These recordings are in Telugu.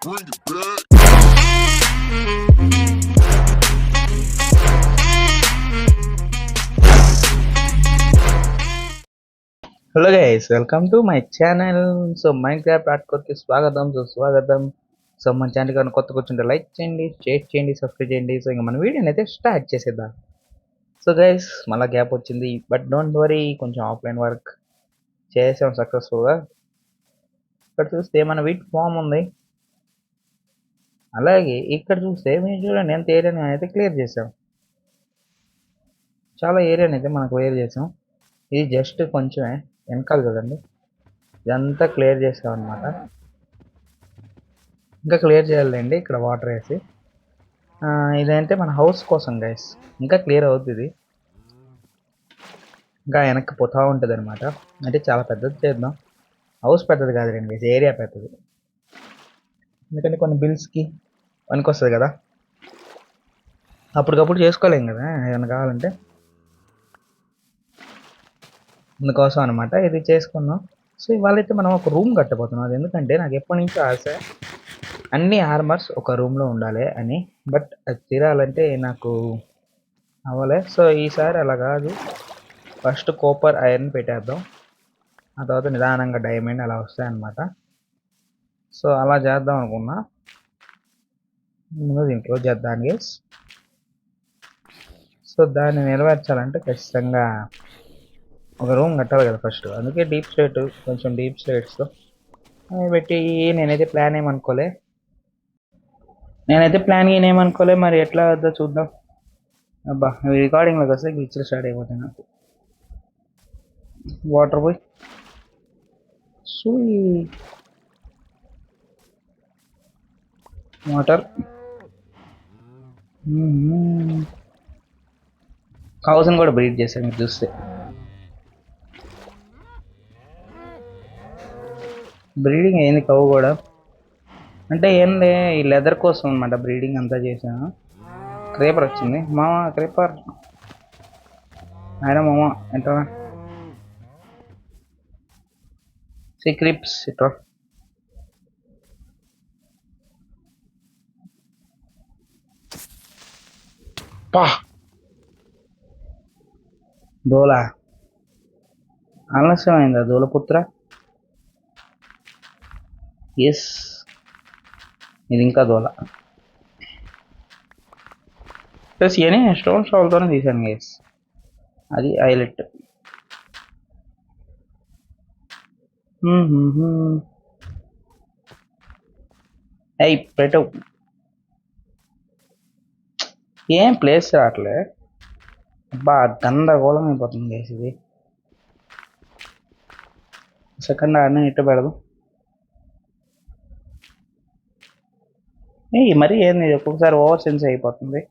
Hello guys, welcome to my channel. So Minecraft ఆర్ట్కోర్కి స్వాగతం, సుస్వాగతం. సో మన ఛానల్ కానీ కొత్త కూర్చుంటే లైక్ చేయండి, షేర్ చేయండి, సబ్స్క్రైబ్ చేయండి. సో ఇంకా మన వీడియోని అయితే స్టార్ట్ చేసేద్దాం. సో గైస్, మళ్ళీ గ్యాప్ వచ్చింది, బట్ డోంట్ వరీ, కొంచెం ఆఫ్లైన్ వర్క్ చేసాం సక్సెస్ఫుల్గా. ఇక్కడ చూస్తే మన వీట్ ఫామ్ ఉంది. అలాగే ఇక్కడ చూస్తే మీరు చూడండి ఎంత ఏరియాని అయితే క్లియర్ చేసాం. చాలా ఏరియాని అయితే మనకు క్లియర్ చేసాం. ఇది జస్ట్ కొంచెమే వెనకాల చూడండి, ఇదంతా క్లియర్ చేసామన్నమాట. ఇంకా క్లియర్ చేయాలండి ఇక్కడ వాటర్ వేసి. ఇదంటే మన హౌస్ కోసం గైస్, ఇంకా క్లియర్ అవుతుంది. ఇంకా వెనక్కి పోతూ ఉంటుంది అనమాట. అంటే చాలా పెద్దది చేద్దాం. హౌస్ పెద్దది కాదులేండి గైస్, ఏరియా పెద్దది. ఎందుకంటే కొన్ని బిల్స్కి పనికి వస్తుంది కదా, అప్పటికప్పుడు చేసుకోలేం కదా ఏమైనా కావాలంటే. అందుకోసం అనమాట ఇది చేసుకున్నాం. సో ఇవాళ అయితే మనం ఒక రూమ్ కట్టబోతున్నాం. అది ఎందుకంటే నాకు ఎప్పటి నుంచో ఆశ, అన్ని ఆర్మర్స్ ఒక రూమ్లో ఉండాలి అని. బట్ అది తీరాలంటే నాకు అవ్వలే. సో ఈసారి అలా కాదు, ఫస్ట్ కాపర్ ఐరన్ పెట్టేద్దాం, ఆ తర్వాత నిదానంగా డైమండ్ అలా వస్తాయన్నమాట. సో అలా చేద్దాం అనుకున్నా. ముందు దీంట్లో చేద్దాం గైస్. సో దాన్ని నెరవేర్చాలంటే ఖచ్చితంగా ఒక రూమ్ కట్టాలి కదా ఫస్ట్. అందుకే డీప్ స్లేట్, కొంచెం డీప్ స్లేట్స్తో పెట్టి నేనైతే ప్లాన్ ఏమనుకోలే. మరి ఎట్లా వద్దో చూద్దాం. అబ్బా, రికార్డింగ్లోకి వస్తే గ్లిచ్లు స్టార్ట్ అయిపోతాయి నాకు. వాటర్ పోయి వాటర్ కౌస్ని కూడా బ్రీడ్ చేశాను మీరు చూస్తే. బ్రీడింగ్ అయింది కవ్వు కూడా. అంటే ఏంది, ఈ లెదర్ కోసం అనమాట బ్రీడింగ్ అంతా చేశాను. క్రేపర్ వచ్చింది మామ, క్రేపర్ ఆయన మామ ఎంత క్రిప్స్ ఇట్లా. పా దోల ఆలస్యమైందా దోలపుత్ర? ఎస్, ఇది ఇంకా దోల. ప్లస్ ఇవన్నీ స్టోన్ షాల్తోనే తీసాను గైస్, అది హైలైట్. అయి పెట్టు, ఏం ప్లేస్ రావట్లే. అబ్బా గందరగోళం అయిపోతుంది గైస్ ఇది. సెకండ్ ఆడిని ఇట్ట పెడదు. మరి ఏంది ఒక్కొక్కసారి ఓవర్ సెన్స్ అయిపోతుంది.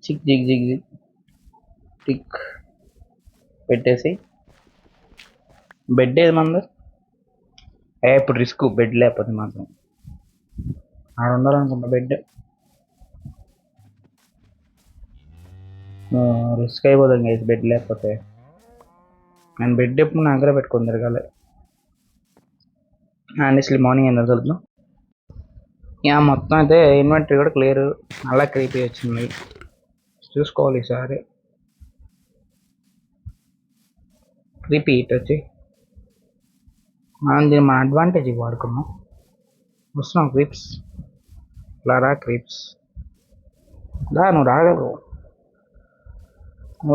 చిక్ జిగ్ జిగ్ జిగ్ టిక్ పెట్టేసి బెడ్ ఏది మంది. ఇప్పుడు రిస్క్ బెడ్ లేకపోతే మాత్రం. ఆడ ఉండాలనుకుంటా బెడ్, రిస్క్ అయిపోతుంది గైస్ బెడ్ లేకపోతే. నేను బెడ్ ఎప్పుడు నా దగ్గర పెట్టుకొని తిరగాలి. ఆనెస్ట్లీ మార్నింగ్ ఏందో చదువుతున్నాం. మొత్తం అయితే ఇన్వెంటరీ కూడా క్లియర్. అలా క్రీపీ వచ్చింది, చూసుకోవాలి ఈసారి. క్రీపీ ఇట్ వచ్చి మనం దీన్ని మన అడ్వాంటేజ్ వాడుకున్నాం. వస్తున్నాం క్రీప్స్, లారా క్రీప్స్ దా, నువ్వు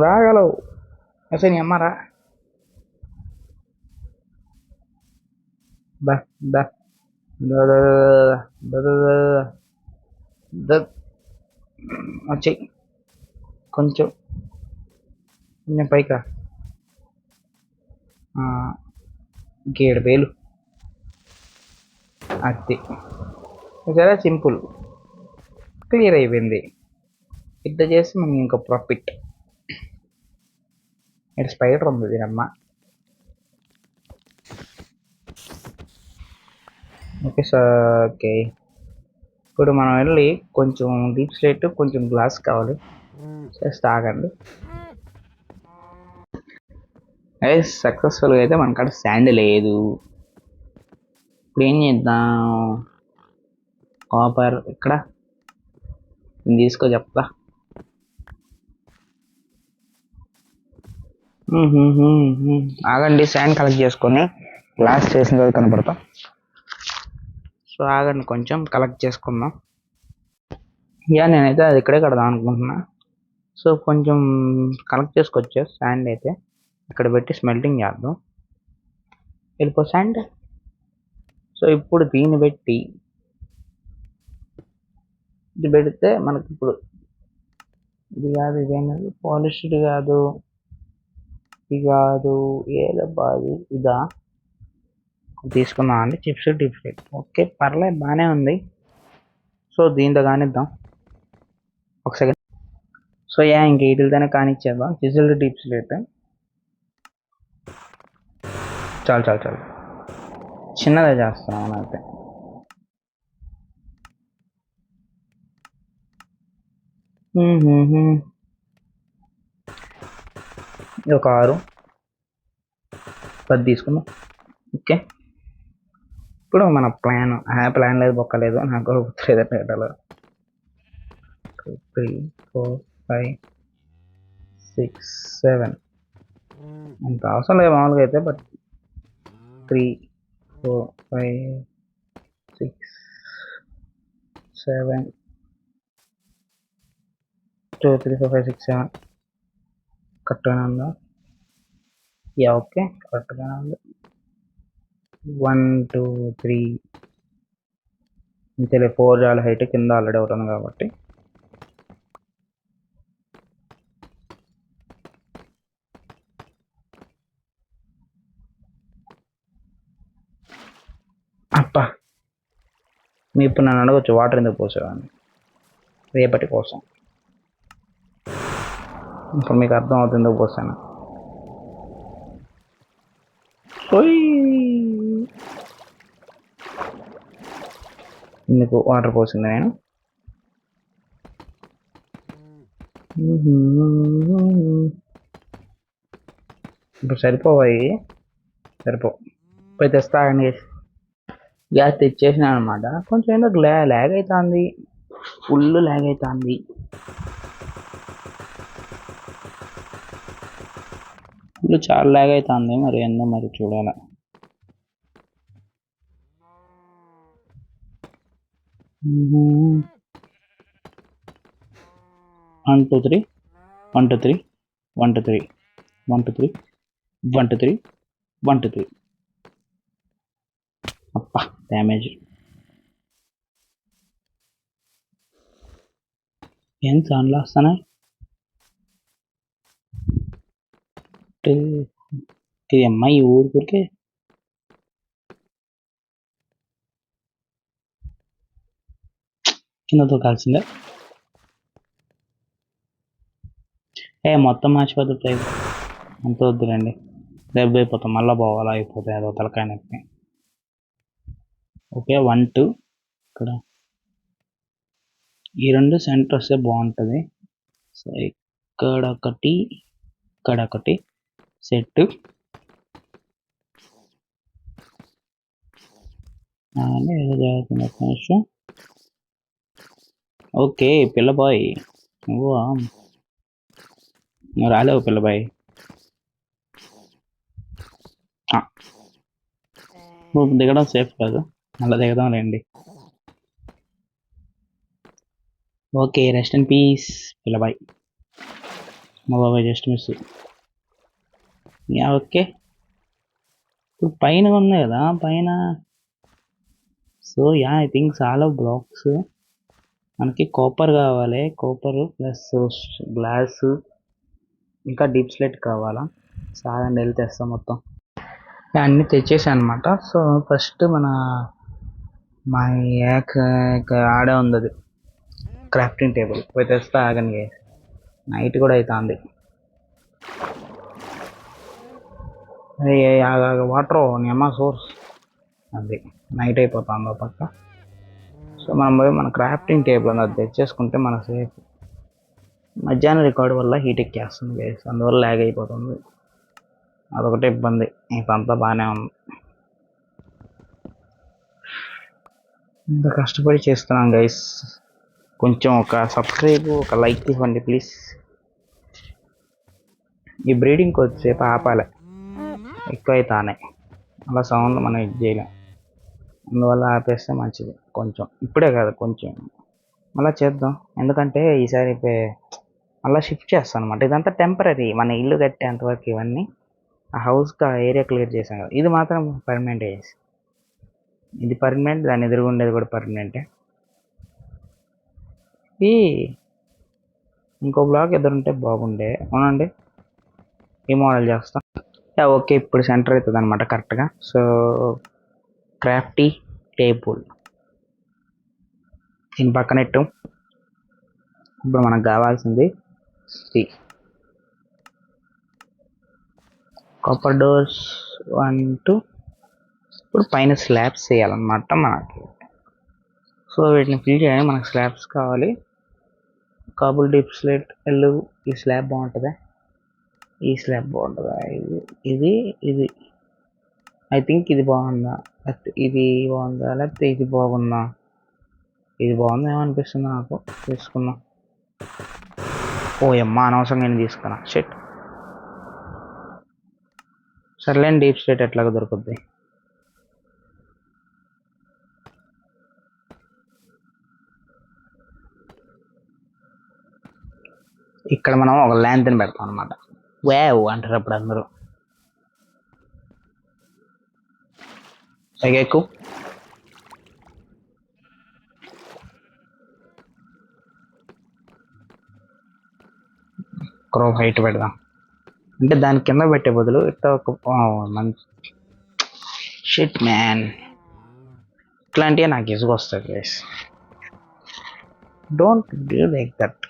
రాగలవు అసలు నీ అమ్మారా. దా దా వచ్చి కొంచెం పైకా 7,000 అది చాలా సింపుల్, క్లియర్ అయిపోయింది. ఇట్లా చేసి మనం ఇంకో ప్రాఫిట్. ఇక్కడ స్పైడర్ ఉంది దీనమ్మ. Okay sir, okay. ఇప్పుడు మనం వెళ్ళి కొంచెం డీప్ స్లేట్, కొంచెం గ్లాస్ కావాలి, చేస్తే ఆగండి. అదే సక్సెస్ఫుల్గా అయితే మన కాడ శాండ్ లేదు. ఇప్పుడు ఏం చేద్దాం? కాపర్ ఇక్కడ తీసుకో చెప్తా. ఆగండి, శాండ్ కలెక్ట్ చేసుకొని లాస్ట్ చేసిన తర్వాత కనపడతాం. సో ఆగండి, కొంచెం కలెక్ట్ చేసుకుందాం. నేనైతే అది ఇక్కడే కడదాం అనుకుంటున్నా. సో కొంచెం కలెక్ట్ చేసుకొచ్చా శాండ్ అయితే ఇక్కడ పెట్టి స్మెల్టింగ్ చేద్దాం. వెళ్ళిపో శాండ్. సో ఇప్పుడు దీన్ని పెట్టి ఇది పెడితే మనకి ఇప్పుడు ఇది కాదు, ఇదేనది పాలిష్డ్ కాదు, ఇది కాదు, ఏదబ్బా అది, ఇదా తీసుకుందాం అండి. చిప్స్ డిప్లెట్ ఓకే, పర్లేదు, బాగానే ఉంది. సో దీంతో కానిద్దాం ఒక సెకండ్. సో ఇంక వీటితోనే కానిచ్చేద్దాం. చిజిల్డ్ డిప్లెట్ చాలు చాలు చాలు, చిన్నదే చేస్తున్నాం అయితే. ఒక 6 10 తీసుకుందాం. ఓకే, ఇప్పుడు మన ప్లాన్ ప్లాన్ లేదు, బొక్కలేదు, నాకు గుర్తులేదంటే 2 3 4 5 6 7 అంత అవసరం లేదు మామూలుగా అయితే. బట్ 3 4 5 6 7 2 3 4 5 6 7 కరెక్ట్గానే ఉందా? ఓకే, కరెక్ట్గానే ఉంది. 1 2 3 ఇంతలే 4 చాలా హైట్, కింద ఆల్రెడీ అవుతుంది కాబట్టి. అప్ప, మీ ఇప్పుడు నన్ను అడగచ్చు వాటర్ ఎందుకు పోసేవాడిని, రేపటి కోసం. ఇప్పుడు మీకు అర్థం అవుతుంది ఎందుకు పోసాను. ఎందుకు వాటర్ పోసింది నేను? ఇప్పుడు సరిపోవాయి, పోయి తెస్తా అండి. గ్యాస్ తెచ్చేసిన అనమాట. కొంచెం ఏంటో ల్యాగ్ అవుతుంది, ఫుల్ ల్యాగ్ అవుతుంది. ఫుల్ చాలా ల్యాగ్ అవుతుంది. మరి ఏందో మరి చూడాల. One two three 1 2 3 1 2 3 1 2 3 1 2 3 1 2 3. అప్ప డ్యామేజ్. ఏం సౌండ్లు వస్తున్నాయి? ఇది అమ్మాయి ఊరికే కిందతో కాల్సిందే. మొత్తం మర్చిపోతుంది, అంత వద్దులేండి, రేపు అయిపోతాం, మళ్ళీ పోవాలా, అయిపోతాయి, అదో తలకాయ నొప్పి. ఓకే 1 2 ఇక్కడ ఈ 2 సెంటర్ వస్తే బాగుంటుంది. సో ఇక్కడొకటి సెట్. ఏదో జరుగుతుంది, ఒక నిమిషం. ఓకే పిల్లబాయ్, నువ్వు రాలేవు పిల్లబాయ్. నువ్వు దిగడం సేఫ్ కాదు, మళ్ళీ దిగదాం రండి. ఓకే, రెస్ట్ ఇన్ పీస్ పిల్లబాయ్. మా బాబాయ్ జస్ట్ మిస్. ఓకే, ఇప్పుడు పైన ఉంది కదా పైన. సో ఐ థింక్ చాలా బ్లాక్స్ మనకి కాపర్ కావాలి, కాపర్ ప్లస్ గ్లాస్, ఇంకా డీప్ స్లెట్ కావాలా. సాగండి వెళ్ళి తెస్తాం మొత్తం. అన్నీ తెచ్చేసాను అనమాట. సో ఫస్ట్ మా ఆడే ఉంది అది క్రాఫ్టింగ్ టేబుల్, పోయి తెస్తా ఆగండి. నైట్ కూడా అవుతుంది. వాటర్ నీ అమ్మ సోర్స్, అది నైట్ అయిపోతుంది పక్క. సో మనం పోయి మన క్రాఫ్టింగ్ టేబుల్ అది తెచ్చేసుకుంటే మన సేఫ్. మధ్యాహ్నం రికార్డ్ వల్ల హీట్ ఎక్కేస్తుంది గైస్, అందువల్ల ల్యాగ్ అయిపోతుంది. అదొకటే ఇబ్బంది, ఇంకంతా బాగానే ఉంది. ఇంత కష్టపడి చేస్తున్నాం గైస్, కొంచెం ఒక సబ్స్క్రైబ్ ఒక లైక్ ఇవ్వండి ప్లీజ్. ఈ బ్రీడింగ్ కొద్దిసేపు ఆపాలి, ఎక్కువ అవుతానే అలా సౌండ్ మనం ఇది చేయలేం, అందువల్ల ఆపేస్తే మంచిది. కొంచెం ఇప్పుడే కాదు, కొంచెం మళ్ళీ చేద్దాం, ఎందుకంటే ఈసారి మళ్ళీ షిఫ్ట్ చేస్తాను అనమాట. ఇదంతా టెంపరీ, మన ఇల్లు కట్టేంతవరకు ఇవన్నీ ఆ హౌస్కి ఆ ఏరియా క్లియర్ చేసాం కదా, ఇది మాత్రం పర్మనెంట్ వేసి, ఇది పర్మనెంట్, దాని ఎదురుగుండేది కూడా పర్మనెంటే. ఈ ఇంకో బ్లాక్ ఎదురుంటే బాగుండే, అవునండి ఈ మోడల్ చేస్తాం. ఓకే, ఇప్పుడు సెంటర్ అవుతుంది అనమాట కరెక్ట్గా. సో క్రాఫ్టీ టేబుల్ దీని పక్కనెట్టు. ఇప్పుడు మనకు కావాల్సింది కాపర్ డోర్స్ 1 2. ఇప్పుడు పైన స్లాబ్స్ వేయాలన్నమాట మనకి. సో వీటిని ఫిల్ చేయడానికి మనకు స్లాబ్స్ కావాలి. కాబుల్ డీప్ స్లేట్ ఎల్లు, ఈ స్లాబ్ బాగుంటుందా, ఈ స్లాబ్ బాగుంటుందా, ఇది ఇది ఐ థింక్ ఇది బాగుందా, లేకపోతే ఇది బాగుందా, లేకపోతే ఇది బాగుందా, ఇది బాగుంది ఏమనిపిస్తుంది నాకు, తీసుకున్నాం. ఓ అమ్మ, అనవసరంగా నేను తీసుకున్నా, షెట్. సర్లేండి, డీప్ స్టేట్ ఎట్లాగో దొరుకుద్ది. ఇక్కడ మనం ఒక ల్యాంతని పెడతాం అనమాట. వేవ్ అంటారు అప్పుడు అందరూ. ఎక్కువ క్రాప్ హైట్ పెడదాం, అంటే దాని కింద పెట్టే బదులు ఇట్లా ఒక మంచి షిట్ మ్యాన్, ఇట్లాంటివి నాకు ఇసుగు వస్తుంది please, don't do like that.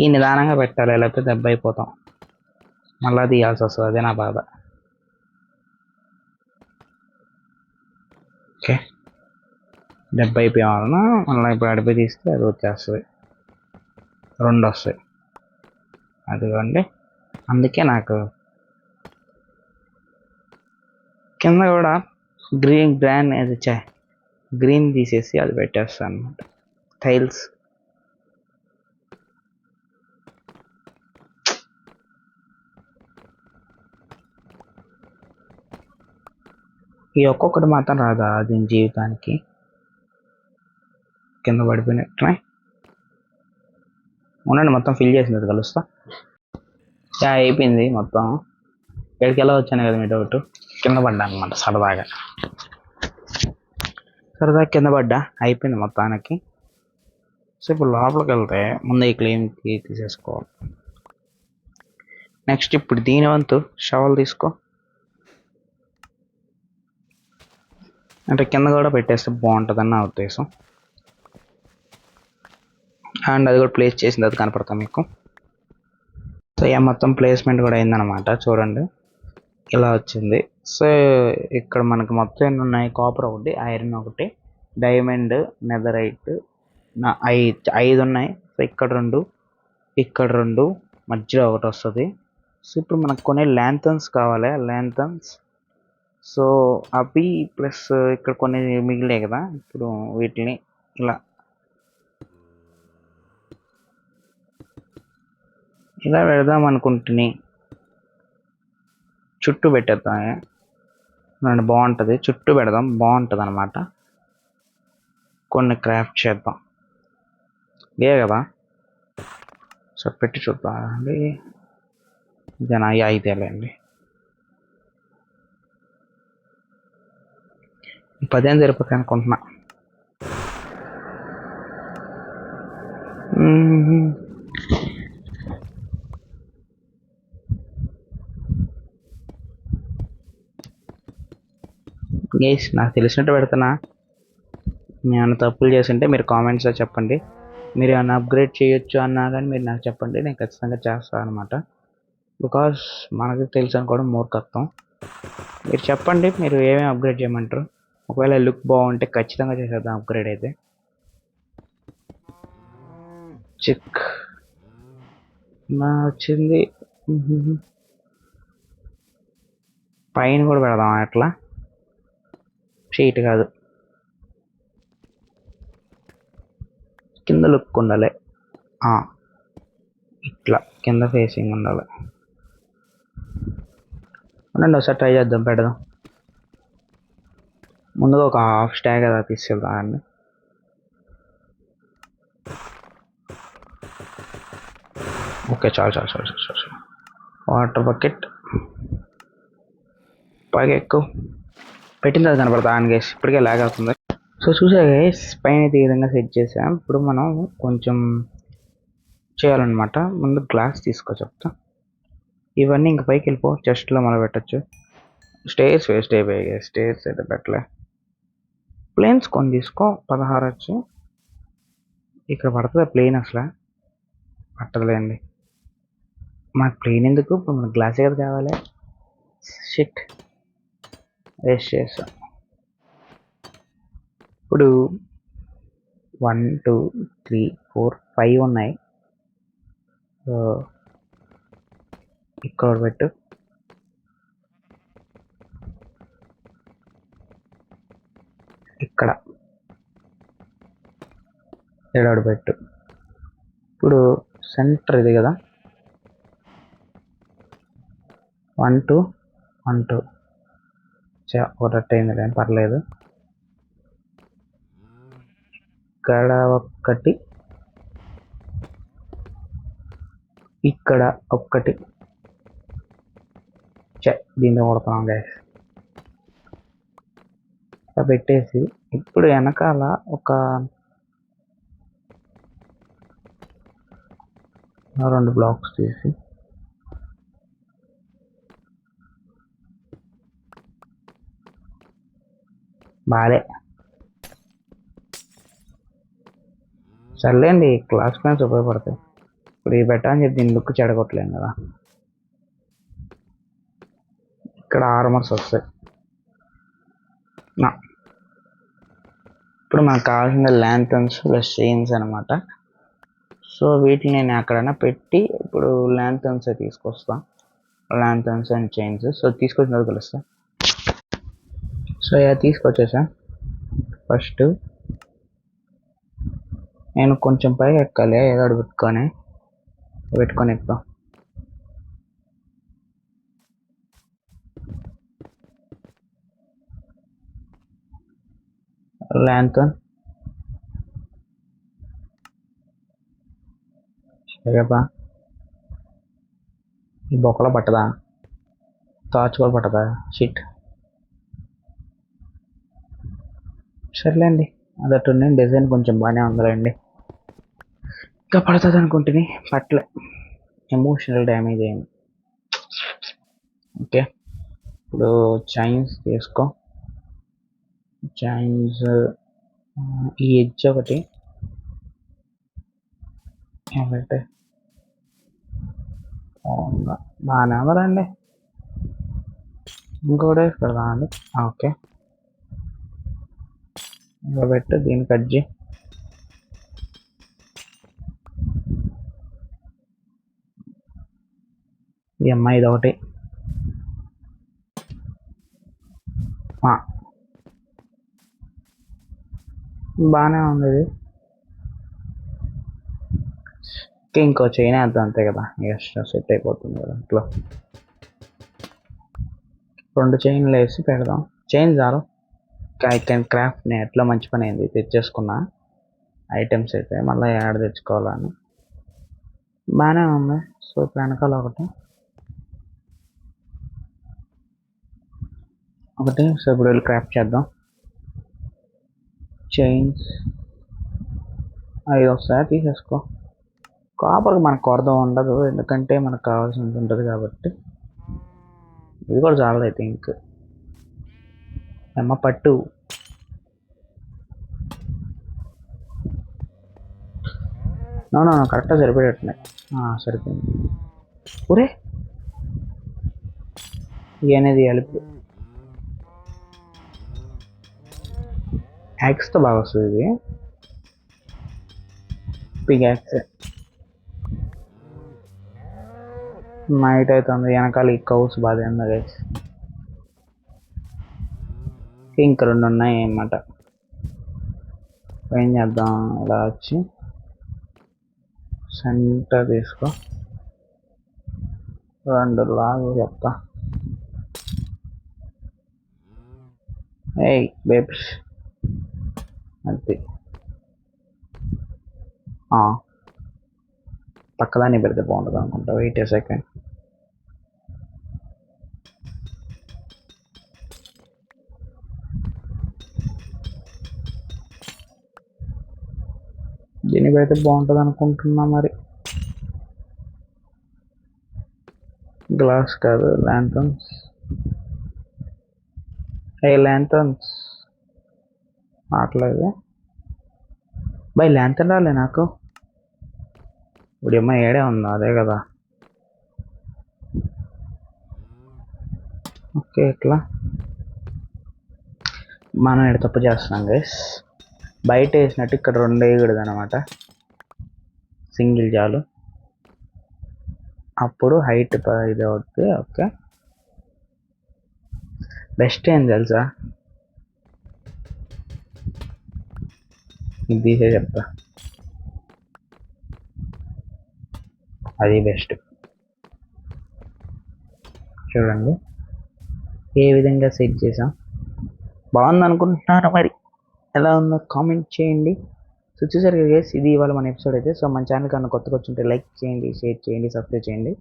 ఈ నిదానంగా పెట్టాలి, లేకపోతే దెబ్బ అయిపోతాం, మళ్ళీ తీయాల్సి వస్తుంది, అదే నా బాధ. ఓకే, దెబ్బ అయిపోయే వలన మళ్ళీ ఇప్పుడు అడిపి తీస్తే అది వచ్చేస్తుంది, 2 వస్తాయి, అదిగోండి. అందుకే నాకు కింద కూడా గ్రీన్ తీసేసి అది పెట్టేస్తాను అనమాట, టైల్స్. ఈ ఒక్కొక్కటి మాత్రం రాదా దీని జీవితానికి, కింద పడిపోయినట్టు ఉండండి, మొత్తం ఫిల్ చేసినట్టు కలుస్తా. అయిపోయింది మొత్తం, ఎక్కడికి ఎలా వచ్చాను కదా మీ డౌట్, కింద పడ్డా అనమాట సరదాగా కింద పడ్డా, అయిపోయింది మొత్తానికి. సో ఇప్పుడు లోపలికి వెళ్తే ముందు ఈ క్లీన్కి తీసేసుకోవాలి. నెక్స్ట్ ఇప్పుడు దీని వంతు షవల్ తీసుకో, అంటే కింద కూడా పెట్టేస్తే బాగుంటుందని నా ఉద్దేశం. అండ్ అది కూడా ప్లేస్ చేసింది, అది కనపడతాం మీకు. సో మొత్తం ప్లేస్మెంట్ కూడా అయిందనమాట, చూడండి ఇలా వచ్చింది. సో ఇక్కడ మనకు మొత్తం ఎన్ని ఉన్నాయి, కాపర్ ఒకటి, ఐరన్ ఒకటి, డైమండ్, నెదరైట్ 5 ఉన్నాయి. సో ఇక్కడ 2, ఇక్కడ 2, మధ్యలో ఒకటి వస్తుంది. సో ఇప్పుడు మనకు కొన్ని ల్యాంథన్స్ కావాలి, ల్యాంథన్స్. సో అవి ప్లస్ ఇక్కడ కొన్ని మిగిలే కదా, ఇప్పుడు వీటిని ఇలా పెడదాం అనుకుంటుని, చుట్టూ పెట్టేద్దాం, బాగుంటుంది, చుట్టూ పెడదాం, బాగుంటుంది అనమాట. కొన్ని క్రాఫ్ట్ చేద్దాం, లే కదా. సో పెట్టి చూద్దాం అండి, జన 5 అండి, 10 సరిపోతాయి అనుకుంటున్నా. గైస్ నాకు తెలిసినట్టు పెడుతున్నా, నేను తప్పులు చేస్తుంటే మీరు కామెంట్స్లో చెప్పండి. మీరు ఏమైనా అప్గ్రేడ్ చేయొచ్చు అన్నా కానీ మీరు నాకు చెప్పండి, నేను ఖచ్చితంగా చేస్తాను అనమాట. బికాస్ మనకు తెలుసు అనుకోవడం మూర్ఖత్వం. మీరు చెప్పండి, మీరు ఏమేమి అప్గ్రేడ్ చేయమంటారు. ఒకవేళ లుక్ బాగుంటే ఖచ్చితంగా చేసేద్దాం అప్గ్రేడ్ అయితే. చెక్ నా వచ్చింది. పైన కూడా పెడదాం అట్లా, షీట్ కాదు, కింద లుక్ ఉండాలి. ఇట్లా కింద ఫేసింగ్ ఉండాలి. ఉండండి ఒకసారి ట్రై చేద్దాం, పెడదాం. ముందుగా ఒక హాఫ్ స్టాగ్ అలా తీసుకెళ్దాం అండి. ఓకే, చాలు చాలు చాలు చాలు చాలు. వాటర్ బకెట్ పైగా ఎక్కువ పెట్టిన తర్వాత కనపడతా ఆన్ గేస్. ఇప్పటికే లాగ్ అవుతుంది. సో చూసా గైస్, పైన అయితే ఈ విధంగా సెట్ చేసాం. ఇప్పుడు మనం కొంచెం చేయాలన్నమాట. ముందు గ్లాస్ తీసుకో చెప్తా. ఇవన్నీ ఇంక పైకి వెళ్ళిపో, చెస్ట్లో మనం పెట్టచ్చు. స్టేర్స్ వేస్ట్ అయిపోయాయి గైస్, స్టేర్స్ అయితే పెట్టలే. ప్లేన్స్ కొని తీసుకో, 16 వచ్చి ఇక్కడ పడుతుంది ప్లేన్. అసలు పట్టదులేండి, మనకు ప్లేన్ ఎందుకు, ఇప్పుడు మనకు గ్లాసే కదా కావాలి. షిట్, వేస్ట్ చేస్తాం. ఇప్పుడు 1 2 3 4 5 ఉన్నాయి. ఇక్కడ పెట్టు, ఇక్కడ ఏడాడు పెట్టు. ఇప్పుడు సెంటర్ ఇది కదా, 1 2 1 2 ఒకటి అయింది కానీ పర్లేదు. ఇక్కడ ఒక్కటి, ఇక్కడ ఒక్కటి. దీన్ని కొడతాం గ్యాస్ పెట్టేసి, ఇప్పుడు వెనకాల ఒక 2 బ్లాక్స్ తీసి బాలే. సర్లేండి, క్లాస్ ప్లాన్స్ ఉపయోగపడతాయి. ఇప్పుడు ఈ బెటర్ అని చెప్పి దీని లుక్ చెడగొట్టలేం కదా. ఇక్కడ ఆర్మర్స్ వస్తాయి. ఇప్పుడు మనకు కావాల్సిన ల్యాంథన్స్ ప్లస్ చైన్స్ అనమాట. సో వీటిని నేను ఎక్కడైనా పెట్టి ఇప్పుడు ల్యాంథన్స్ తీసుకొస్తా, ల్యాంథన్స్ అండ్ చైన్స్. సో తీసుకొచ్చిన తర్వాత కలుస్తా. సో తీసుకొచ్చేసా. ఫస్ట్ నేను కొంచెం పైకి ఎక్కాలి, ఏదో పెట్టుకొని ఎక్కుతాం. ల్యాంథన్ సరేపా, ఈ బొక్కలో పట్టదా, టార్చ్ కూడా పట్టదా, షిట్. సర్లేండి, అదట్టు డిజైన్ కొంచెం బాగానే ఉందిలేండి. ఇంకా పడుతుంది అనుకుంటుంది, పట్లే. ఎమోషనల్ డ్యామేజ్ అయింది. ఓకే, ఇప్పుడు చైన్స్ తీసుకో. చైన్స్ ఈ ఎడ్జ్ ఒకటి ఏమంటే బాగానే ఉందండి. ఇంకోటి పెడదాం అండి. ఓకే, ఇంకా పెట్టు, దీన్ని కట్ చేయి. ఈ అమ్మాయి ఇది ఒకటి. బాగానే ఉంది ఇది. ఇంకో చైన్ వేద్దాం అంతే కదా, ఎక్స్ట్రా సెట్ అయిపోతుంది కదా. ఇట్లా 2 చైన్లు వేసి పెడదాం. చైన్ చాలు. I can craft. నేను ఎట్లా మంచి పని అయింది, తెచ్చేసుకున్నా ఐటమ్స్ అయితే, మళ్ళీ యాడ్ తెచ్చుకోవాలని. బాగానే ఉంది. సో ఇప్పుడు వెనకాల ఒకటి. సో ఇప్పుడు వెళ్ళి క్రాఫ్ట్ చేద్దాం. చైన్స్ 5 వస్తాయా, తీసేసుకో. కాపర్కి మనకు కొరత ఉండదు, ఎందుకంటే మనకు కావాల్సింది ఉంటుంది కాబట్టి. ఇది కూడా చాలదు ఐ థింక్. అమ్మ పట్టు. నో కరెక్ట్గా సరిపోయేటట్టున్నాయి. సరిపోయింది. ఊరే అనేది అలుపు. యాక్స్తో బాగా వస్తుంది ఇది, బిగ్ యాక్స్. నైట్ అవుతుంది, వెనకాల ఈ కౌస్ బాగా ఉంది గైస్. ఇంక 2 ఉన్నాయి అన్నమాట. ఏం చేద్దాం, ఇలా వచ్చి సెంటర్ తీసుకో, 2 లాగు చెప్తా. ఏయ్ బేబ్స్, అది పక్కదాన్ని పెడితే బాగుంటుంది అనుకుంటా. వెయిట్ ఏ సెకండ్. దీన్ని పెడితే బాగుంటుంది అనుకుంటున్నా మరి. గ్లాస్ కాదు, ల్యాంథన్స్. ల్యాంథన్స్ అట్లేదు బై. ల్యాంథన్ రాలే నాకు. ఇప్పుడు ఏమో ఏడే ఉందా, అదే కదా. ఓకే, ఎట్లా మనం ఇక్కడ తప్పు చేస్తున్నాం గైస్. బయట వేసినట్టు ఇక్కడ 2 వేయకూడదు అనమాట, సింగిల్ చాలు. అప్పుడు హైట్ ఇది అవుతుంది. ఓకే, బెస్ట్ ఏం తెలుసా, ఇది తీసే చెప్తా, అది బెస్ట్. చూడండి ఏ విధంగా సెట్ చేసాం, బాగుంది అనుకుంటున్నాను. మరి ఎలా ఉందో కామెంట్ చేయండి. సో చూసారు కదా గైస్, ఇది ఇవాళ మన ఎపిసోడ్ అయితే. సో మన ఛానల్ కన్నా కొత్తగా వచ్చుంటే లైక్ చేయండి, షేర్ చేయండి, సబ్స్క్రైబ్ చేయండి.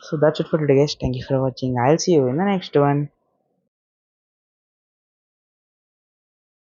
So that's it for today guys. Thank you for watching. I will see you in the next one.